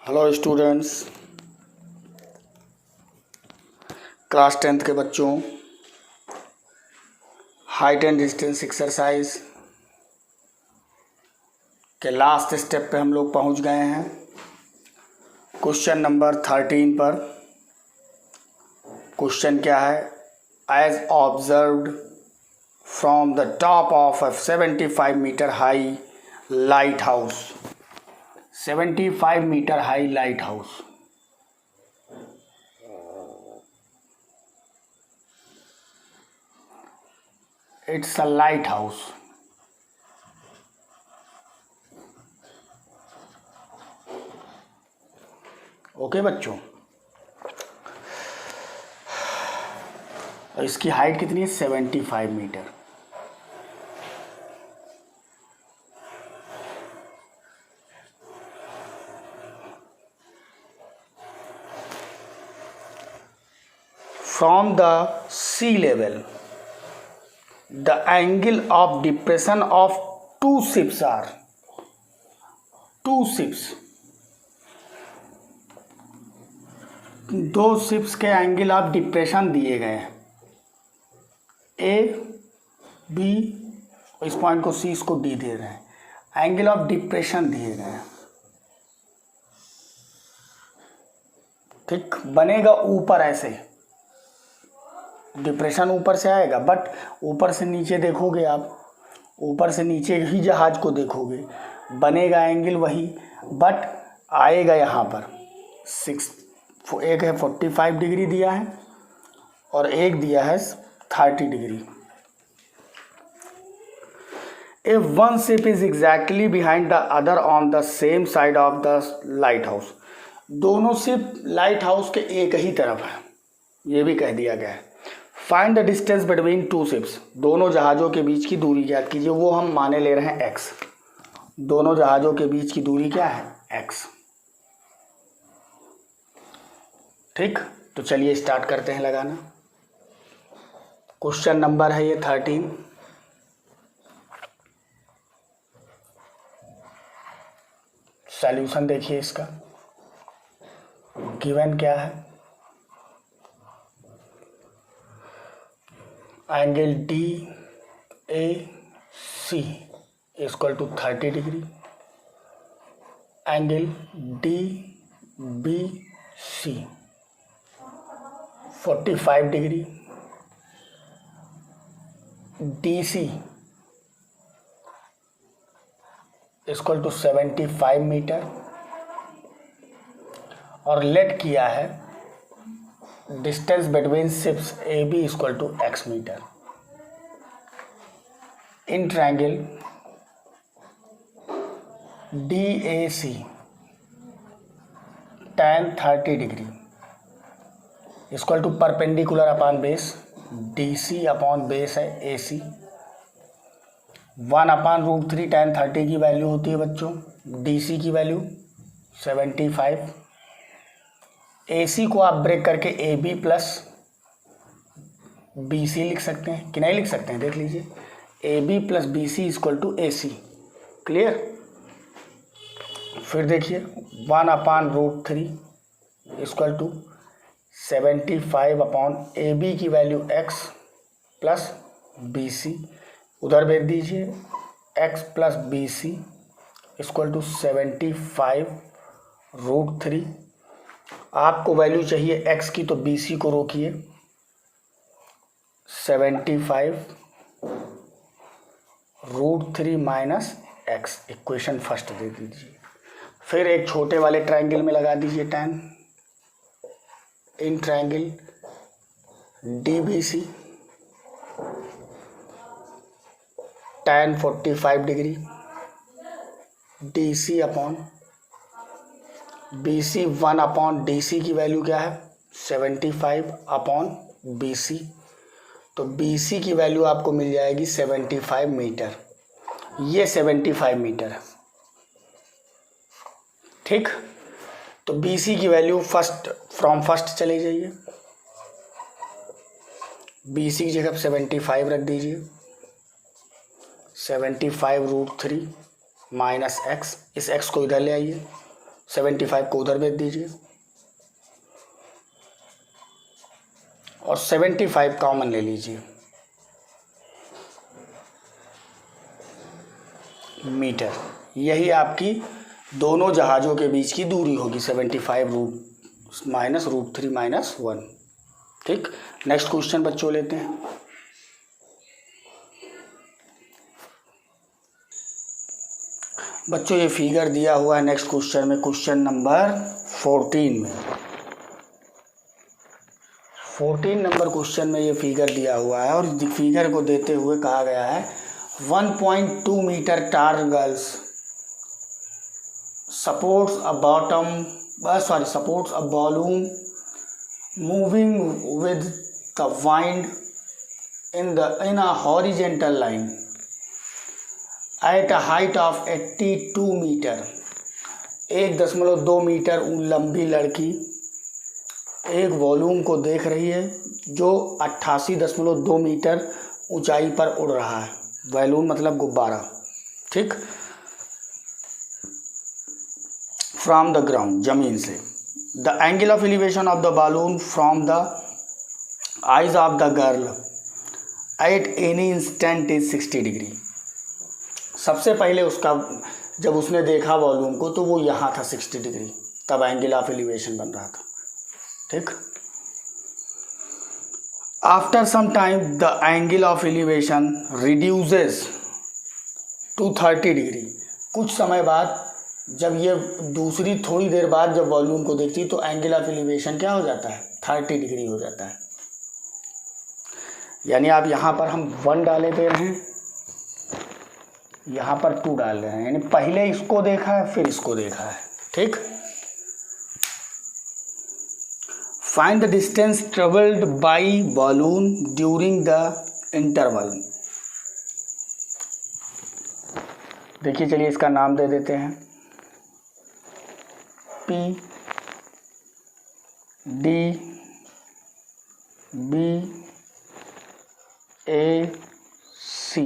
Hello students, class 10th के बच्चों, height and distance exercise के लास्ट स्टेप पे हम लोग पहुंच गए हैं। क्वेश्चन नंबर 13 पर क्वेश्चन क्या है? As observed from the top of a 75 metre high lighthouse. 75 metre high lighthouse. It's a lighthouse. Okay बच्चों, और इसकी हाइट कितनी है? 75 metre. From the sea level, the angle of depression of two ships are दो ships के angle of depression दिए गए हैं, ए बी, इस पॉइंट को सी, इसको डी दे रहे हैं। एंगल ऑफ डिप्रेशन दिए गए हैं, ठीक। बनेगा ऊपर, ऐसे डिप्रेशन ऊपर से आएगा, बट ऊपर से नीचे देखोगे आप, ऊपर से नीचे ही जहाज को देखोगे, बनेगा एंगल वही, बट आएगा यहाँ पर एक है 45 डिग्री दिया है और एक दिया है 30 degree. If one ship is exactly behind the other on the same side of the lighthouse, दोनों शिप लाइट हाउस के एक ही तरफ है, ये भी कह दिया गया है। Find the distance between two ships, दोनों जहाज़ों के बीच की दूरी ज्ञात कीजिए। वो हम माने ले रहे हैं x। दोनों जहाज़ों के बीच की दूरी क्या है? x। ठीक, तो चलिए स्टार्ट करते हैं लगाना। क्वेश्चन नंबर है ये 13। सॉल्यूशन देखिए इसका। गिवन क्या है? Angle D A C equal to 30 degree. Angle D B C 45 degree. D C equal to 75 metre. और लेट किया है distance between ships A B equal to x metre. In triangle D A C tan 30 degree equal to perpendicular upon base D C upon base है A C. 1/√3 tan 30 की value होती है बच्चों, D C की value 75। ए सी को आप break करके A B plus B C लिख सकते हैं कि नहीं लिख सकते हैं? देख लीजिए, A B plus B C equal to A C. Clear? फिर देखिए 1/√3 equal to 75 upon A B की value x plus B C, उधर भेज दीजिए, x plus B C equal to 75√3। आपको वैल्यू चाहिए x की, तो बी सी को रोकिए, 75√3 minus x, equation first they दीजिए। फिर एक छोटे वाले ट्रायंगल में लगा दीजिए tan। In triangle D B C tan 45 degree D C upon B C. 1/DC की वैल्यू क्या है? 75 अपॉन बी सी। तो बी सी की वैल्यू आपको मिल जाएगी 75 मीटर। ये 75 मीटर है, ठीक। तो बी सी की वैल्यू फ्रॉम फर्स्ट चले जाइए, बी सी की जगह 75 रख दीजिए। 75√3 माइनस x, इस x को इधर ले आइए, 75 को उधर भेज दीजिए और 75 कॉमन ले लीजिए। मीटर, यही आपकी दोनों जहाज़ों के बीच की दूरी होगी, 75 रूट माइनस √3 माइनस 1। ठीक, नेक्स्ट क्वेश्चन बच्चों लेते हैं। बच्चों ये फिगर दिया हुआ है नेक्स्ट क्वेश्चन में, क्वेश्चन नंबर 14 में। 14 नंबर क्वेश्चन में ये फिगर दिया हुआ है और फिगर को देते हुए कहा गया है 1.2 metre tall girls supports a balloon moving with the wind in a horizontal line at a height of 82 metre. 1.2 मीटर लंबी लड़की एक वॉल्यूम को देख रही है जो 88.2 मीटर ऊंचाई पर उड़ रहा है। बैलून मतलब गुब्बारा, ठीक, फ्रॉम द ग्राउंड, जमीन से। The angle of elevation of the balloon from the eyes of the girl at any instant is 60 degree. सबसे पहले उसका जब उसने देखा वॉल्यूम को तो वो यहाँ था 60 डिग्री, तब एंगल ऑफ एलिवेशन बन रहा था। ठीक, after some time the angle of elevation reduces to 30 degree. कुछ समय बाद जब ये दूसरी थोड़ी देर बाद जब वॉल्यूम को देखती तो एंगल ऑफ एलिवेशन क्या हो जाता है, 30 डिग्री हो जाता है। यानी आप यहाँ पर हम 1 डाले दे रहे हैं, यहाँ पर 2 डाल रहे हैं, यानी पहले इसको देखा है फिर इसको देखा है। ठीक, find the distance travelled by balloon during the interval. देखिए, चलिए इसका नाम दे देते हैं P D B A C।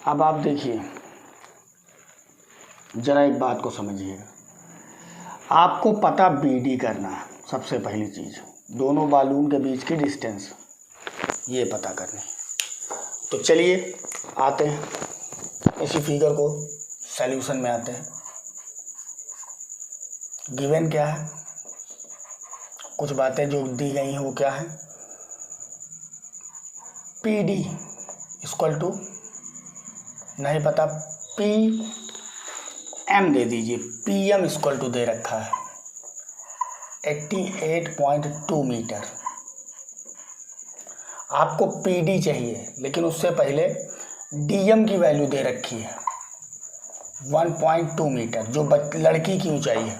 अब आप देखिए जरा एक बात को समझिएगा, आपको पता BD करना है। सबसे पहली चीज़ दोनों बालून के बीच की डिस्टेंस ये पता करनी। तो चलिए आते हैं इसी फिगर को सॉल्यूशन में आते हैं। गिवन क्या है, कुछ बातें जो दी गई हैं वो क्या है, PD इक्वल टू नहीं पता PM दे दीजिए, PM इक्वल टू दे रखा है 88.2 मीटर। आपको PD चाहिए लेकिन उससे पहले DM की वैल्यू दे रखी है 1.2 मीटर जो लड़की की ऊंचाई है।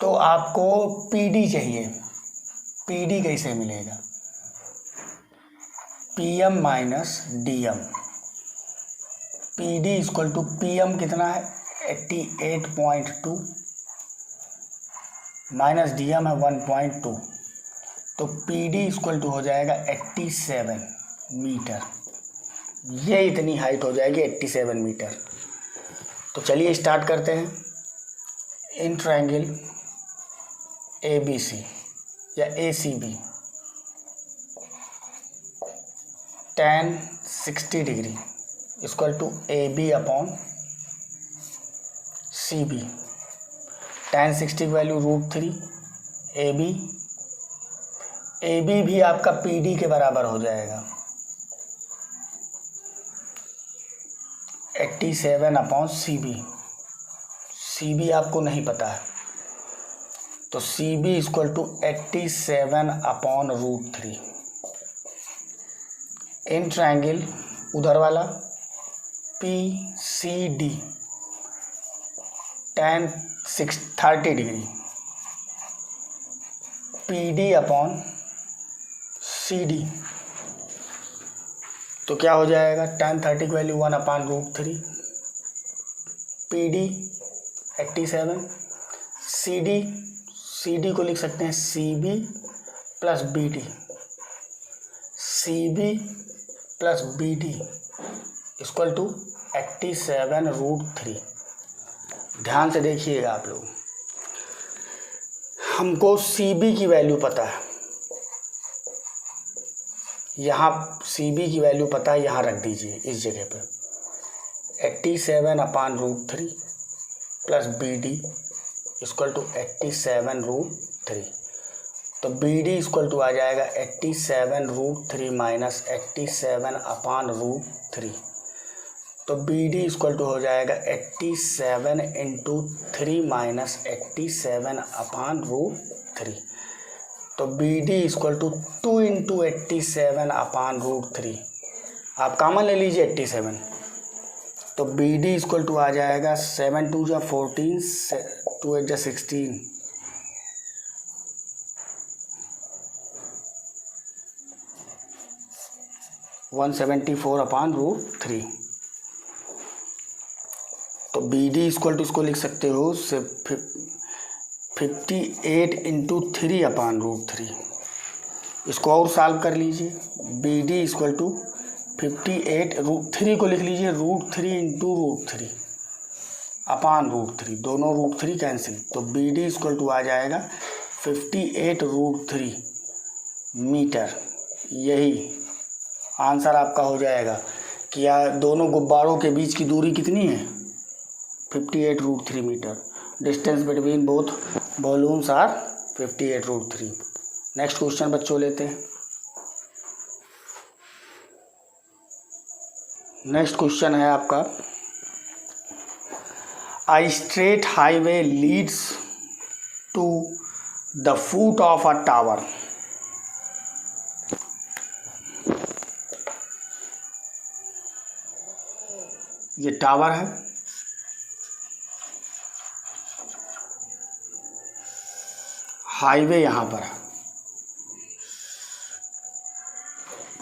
तो आपको PD चाहिए, PD कैसे मिलेगा, PM minus DM। PD equal to PM कितना है 88.2 माइनस DM है 1.2, तो PD इक्वल टू हो जाएगा 87 मीटर। ये इतनी हाइट हो जाएगी 87 मीटर। तो चलिए स्टार्ट करते हैं। इन ट्रायंगल ABC या ACB tan 60 degree equal to AB upon CB। tan 60 की वैल्यू √3 AB भी आपका PD के बराबर हो जाएगा 87 अपॉन CB आपको नहीं पता है, तो CB equal to 87 upon √3। In triangle उधर वाला PCD tan 30 degree PD upon CD, तो क्या हो जाएगा tan 30 की वैल्यू 1 अपॉन √3, PD 87, CD को लिख सकते हैं CB plus BD, CB plus BD equal to 87 √3। ध्यान से देखिएगा आप लोग, हमको CB की वैल्यू पता है, यहाँ CB की वैल्यू पता है, यहाँ रख दीजिए इस जगह पे 87/√3 प्लस BD इक्वल टू 87√3। तो BD इक्वल टू आ जाएगा 87√3 माइनस 87/√3। तो BD इक्वल टू हो जाएगा 87 इंटू 3 माइनस 87/√3। तो BD इक्वल टू 2 इंटू 87/√3। आप कॉमन ले लीजिए 87। तो BD इक्वल टू आ जाएगा 7 2 जा 14, 2 8 जा 16, 174/√3। तो BD इक्वल टू इसको लिख सकते हो 58 इंटू 3/√3। इसको और सॉल्व कर लीजिए। BD इक्वल टू 58√3 को लिख लीजिए √3 इंटू √3/√3, दोनों √3 कैंसिल। तो BD इक्वल टू आ जाएगा 58√3 मीटर। यही आंसर आपका हो जाएगा कि दोनों गुब्बारों के बीच की दूरी कितनी है, 58√3 मीटर। Distance between both balloons are 58√3। Next question बच्चों लेते हैं। नेक्स्ट क्वेश्चन है आपका, a straight highway leads to the foot of a tower. ये टावर है, हाईवे यहां पर है,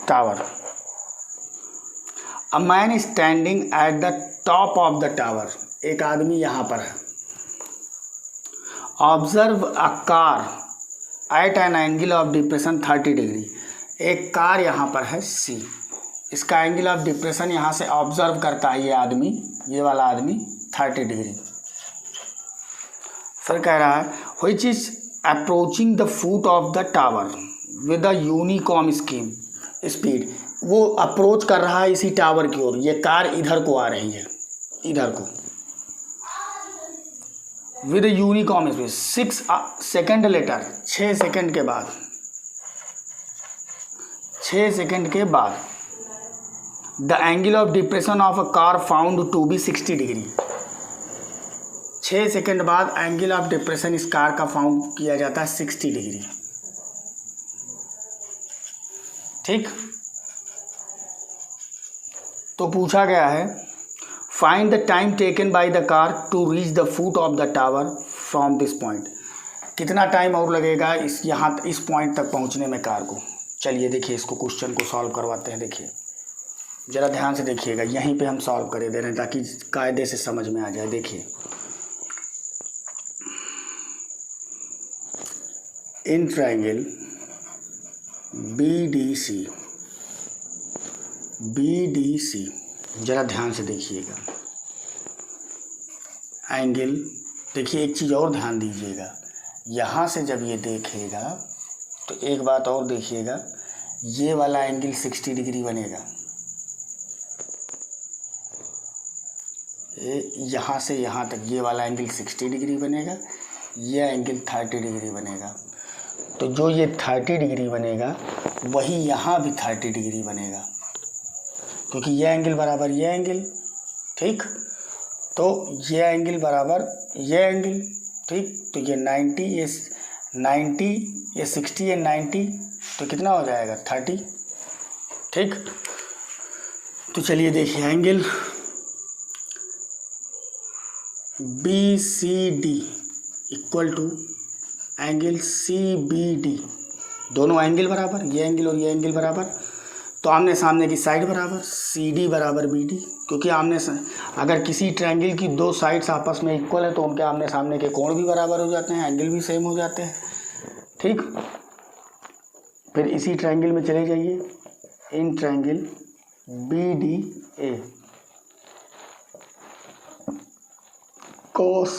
tower. A man standing at the top of the tower, एक आदमी यहां पर है। Observe a car at an angle of depression 30 degree, एक कार यहां पर है C, इसका एंगल ऑफ डिप्रेशन यहाँ से ऑब्जर्व करता है ये आदमी, ये वाला आदमी 30 डिग्री। फिर कह रहा है which is approaching the foot of the tower with a unicorn speed. वो अप्रोच कर रहा है इसी टावर की ओर, ये कार इधर को आ रही है, इधर को, with uniform speed 6 second later, 6 second के बाद, 6 सेकेंड के बाद the angle of depression of a car found to be 60 degree. 6 second बाद एंगल ऑफ डिप्रेशन इस कार का फाउंड किया जाता है 60 डिग्री। ठीक, तो पूछा गया है find the time taken by the car to reach the foot of the tower from this point. कितना टाइम और लगेगा इस पॉइंट तक पहुंचने में कार को। चलिए देखिए, इसको क्वेश्चन को सॉल्व करवाते हैं। देखिए ज़रा ध्यान से देखिएगा, यहीं पे हम सॉल्व कर दे रहे हैं ताकि कायदे से समझ में आ जाए। देखिए, इन ट्रायंगल BDC, ज़रा ध्यान से देखिएगा, एंगल, देखिए एक चीज़ और ध्यान दीजिएगा, यहाँ से जब ये देखेगा तो एक बात और देखिएगा, ये वाला एंगल 60 डिग्री बनेगा, यहाँ से यहाँ तक ये वाला एंगल 60 डिग्री बनेगा, ये एंगल 30 डिग्री बनेगा। तो जो ये 30 डिग्री बनेगा वही यहाँ भी 30 डिग्री बनेगा, क्योंकि ये एंगल बराबर ये एंगल। ठीक, तो ये एंगल बराबर ये एंगल। ठीक, तो ये 90, ये 90, ये 60, ये 90, तो कितना हो जाएगा 30। ठीक, तो चलिए देखिए, angle BCD equal to angle CBD, दोनों एंगल बराबर, ये एंगल और ये एंगल बराबर, तो आमने सामने की साइड बराबर, CD बराबर BD, क्योंकि अगर किसी ट्रायंगल की दो साइड्स आपस में इक्वल है तो उनके आमने सामने के कोण भी बराबर हो जाते हैं, एंगल भी सेम हो जाते हैं। ठीक, फिर इसी ट्रायंगल में चले जाइए, in triangle BDA cos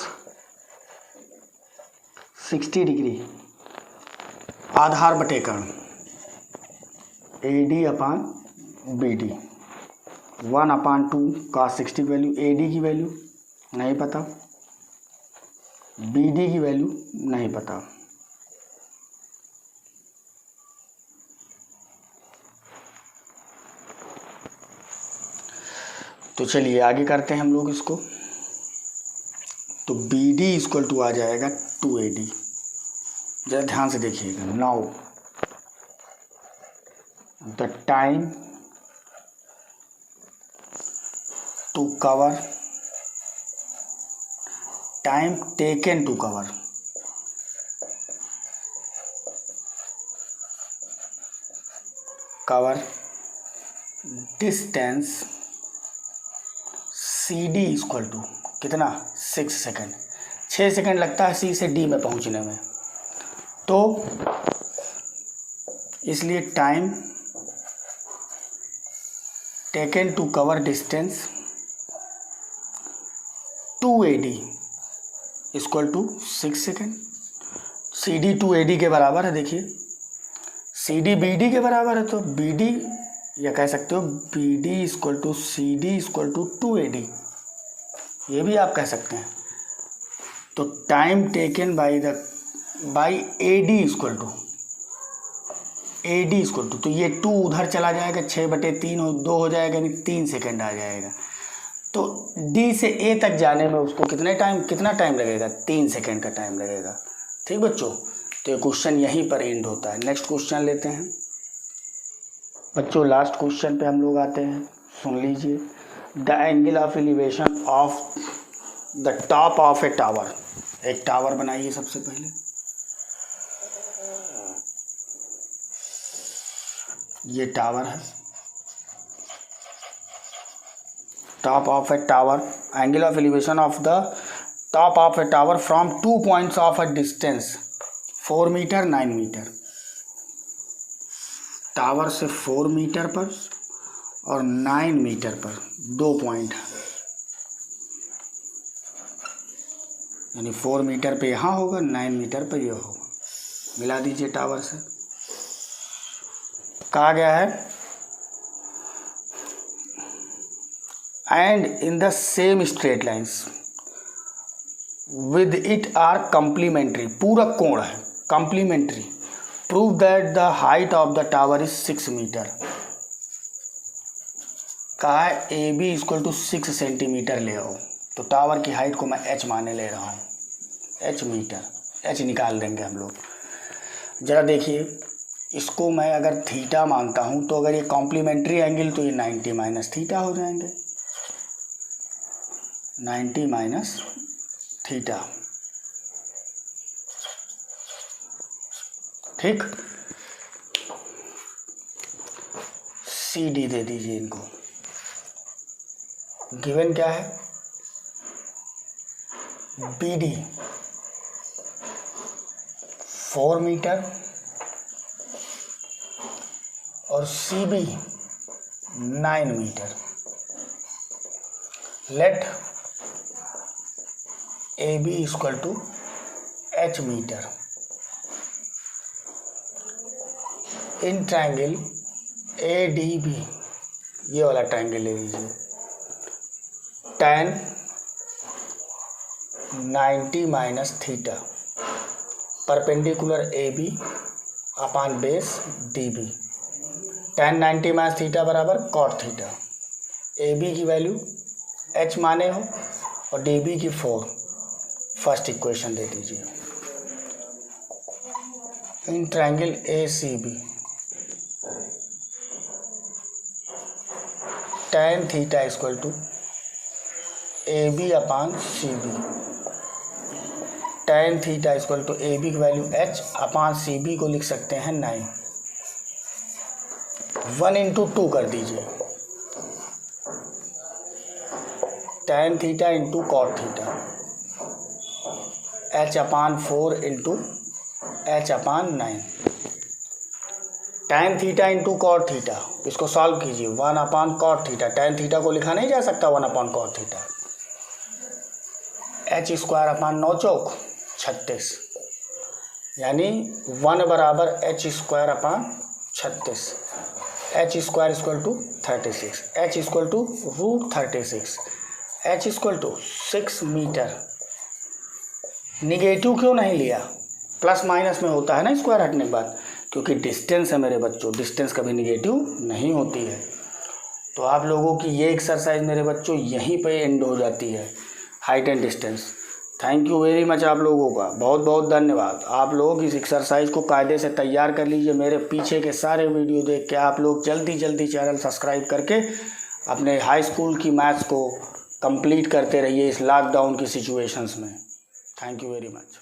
60 degree आधार बटे कर्ण AD upon BD 1/2 cos 60 value AD की वैल्यू नहीं पता, BD की वैल्यू नहीं पता। तो चलिए आगे करते हैं हम लोग इसको। तो BD इक्वल टू आ जाएगा 2AD। जरा ध्यान से देखिएगा। Now the time to cover, time taken to cover, cover distance CD equal to कितना 6 सेकेंड। 6 सेकेंड लगता है C से D में पहुंचने में, तो इसलिए time taken to cover distance 2AD equal to 6 second. CD 2AD के बराबर है। देखिए CD BD के बराबर है, तो BD या कह सकते हो BD equal to CD equal to 2AD, ये भी आप कह सकते हैं। तो time taken by AD equal to तो ये 2 उधर चला जाएगा, 6/3 2 हो जाएगा, यानी 3 सेकेंड आ जाएगा। तो D से A तक जाने में उसको कितना टाइम लगेगा? 3 सेकेंड का टाइम लगेगा। ठीक बच्चों, तो ये क्वेश्चन यहीं पर एंड होता है। नेक्स्ट क्वेश्चन लेते हैं बच्चों। लास्ट क्वेश्चन पे हम लोग आते हैं, सुन लीजिए। The angle of elevation of the top of a tower. एक टावर बनाइए सबसे पहले। ये टावर है, top of a tower. Angle of elevation of the top of a tower from 2 points of a distance 4 metre 9 metre. Tower से 4 metre पर और 9 metre पर 2 पॉइंट है, यानी 4 मीटर पे यहाँ होगा, 9 मीटर पर यह होगा। मिला दीजिए टावर से। कहा गया है and in the same straight lines with it are complementary. पूरक कोण है, complementary. Prove that the height of the tower is 6 metre. कहा है AB इक्वल टू 6 सेंटीमीटर ले आओ। तो टावर की हाइट को मैं H माने ले रहा हूँ, H मीटर। H निकाल देंगे हम लोग। ज़रा देखिए, इसको मैं अगर थीटा मानता हूँ तो अगर ये कॉम्प्लीमेंट्री एंगल तो ये 90 माइनस थीटा हो जाएंगे, 90 माइनस थीटा। ठीक, CD दे दीजिए इनको। गिवन क्या है? BD 4 मीटर और CB 9 metre. Let AB equal to H metre. In triangle ADB, ये वाला ट्रायंगल ले लीजिए। tan 90 minus theta perpendicular AB upon base DB। tan 90 minus theta बराबर cot थीटा। AB की वैल्यू H माने हो और DB की 4। फर्स्ट इक्वेशन दे दीजिए। In triangle ACB tan theta equal to AB upon CB। tan theta equal to AB की value H upon CB को लिख सकते हैं 9। 1 इंटू 2 कर दीजिए। tan theta into cot theta, H upon 4 into H upon 9। tan theta into cot theta, इसको solve कीजिए। 1 अपान cot theta, tan theta को लिखा नहीं जा सकता 1 अपान cot theta. H square upon 9 चौक 36, यानी 1 बराबर H square upon 36, H square equal to 36, H equal to √36, H equal to 6 metre. Negative क्यों नहीं लिया, प्लस माइनस में होता है ना स्क्वायर हटने के बाद, क्योंकि डिस्टेंस है मेरे बच्चों, डिस्टेंस कभी निगेटिव नहीं होती है। तो आप लोगों की ये एक्सरसाइज मेरे बच्चों यहीं पे एंड हो जाती है, height and distance. Thank you very much आप लोगों का, बहुत बहुत धन्यवाद। आप लोग इस एक्सरसाइज को कायदे से तैयार कर लीजिए। मेरे पीछे के सारे वीडियो देख के आप लोग जल्दी जल्दी चैनल सब्सक्राइब करके अपने हाई स्कूल की मैथ्स को कंप्लीट करते रहिए इस लॉकडाउन की सिचुएशंस में। Thank you very much.